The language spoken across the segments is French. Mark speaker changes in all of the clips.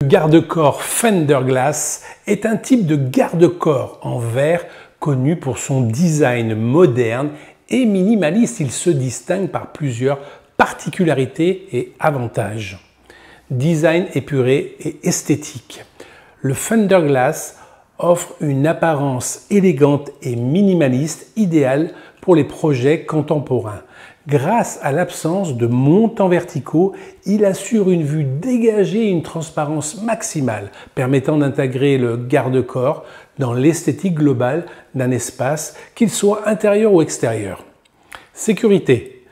Speaker 1: Le garde-corps Fender Glass est un type de garde-corps en verre connu pour son design moderne et minimaliste. Il se distingue par plusieurs particularités et avantages. Design épuré et esthétique. Le Fender Glass offre une apparence élégante et minimaliste idéale pour les projets contemporains. Grâce à l'absence de montants verticaux, il assure une vue dégagée et une transparence maximale, permettant d'intégrer le garde-corps dans l'esthétique globale d'un espace, qu'il soit intérieur ou extérieur. Sécurité.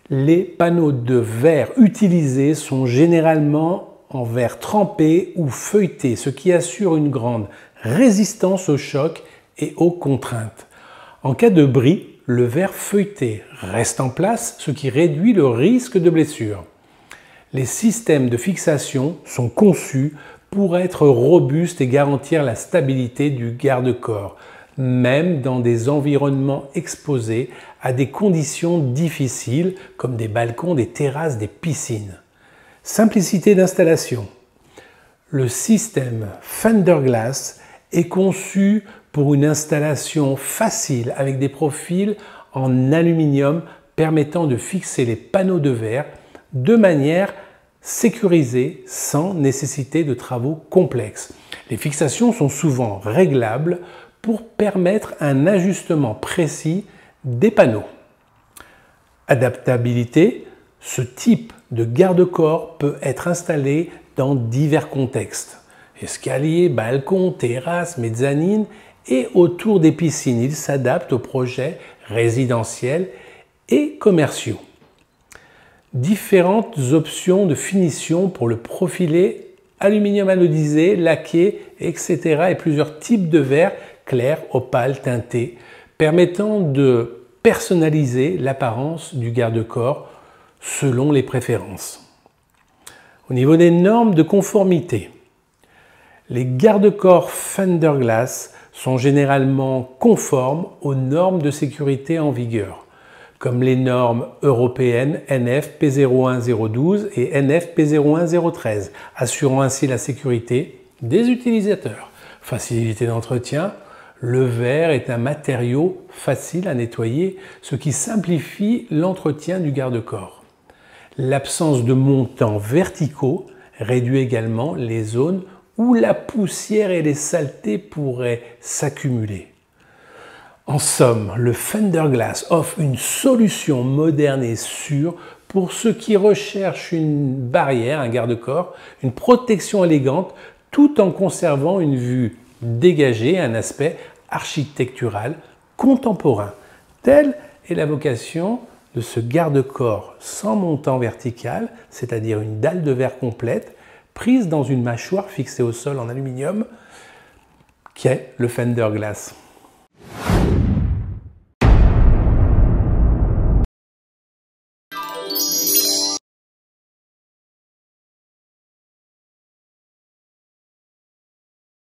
Speaker 1: Les panneaux de verre utilisés sont généralement en verre trempé ou feuilleté, ce qui assure une grande résistance aux chocs et aux contraintes. En cas de bris, le verre feuilleté reste en place, ce qui réduit le risque de blessure. Les systèmes de fixation sont conçus pour être robustes et garantir la stabilité du garde-corps, même dans des environnements exposés à des conditions difficiles comme des balcons, des terrasses, des piscines. Simplicité d'installation. Le système Fender Glass est conçu pour une installation facile avec des profils en aluminium permettant de fixer les panneaux de verre de manière sécurisée sans nécessiter de travaux complexes. Les fixations sont souvent réglables pour permettre un ajustement précis des panneaux. Adaptabilité. Ce type de garde-corps peut être installé dans divers contextes. Escalier, balcon, terrasse, mezzanine et autour des piscines. Il s'adapte aux projets résidentiels et commerciaux. Différentes options de finition pour le profilé, aluminium anodisé, laqué, etc. et plusieurs types de verre clair, opale, teinté, permettant de personnaliser l'apparence du garde-corps selon les préférences. Au niveau des normes de conformité, les garde-corps Fender Glass sont généralement conformes aux normes de sécurité en vigueur, comme les normes européennes NF P01012 et NF P01013, assurant ainsi la sécurité des utilisateurs. Facilité d'entretien. Le verre est un matériau facile à nettoyer, ce qui simplifie l'entretien du garde-corps. L'absence de montants verticaux réduit également les zones où la poussière et les saletés pourraient s'accumuler. En somme, le Fender Glass offre une solution moderne et sûre pour ceux qui recherchent une barrière, un garde-corps, une protection élégante, tout en conservant une vue dégagée, un aspect architectural contemporain. Telle est la vocation de ce garde-corps sans montant vertical, c'est-à-dire une dalle de verre complète, prise dans une mâchoire fixée au sol en aluminium, qui est le Fender Glass.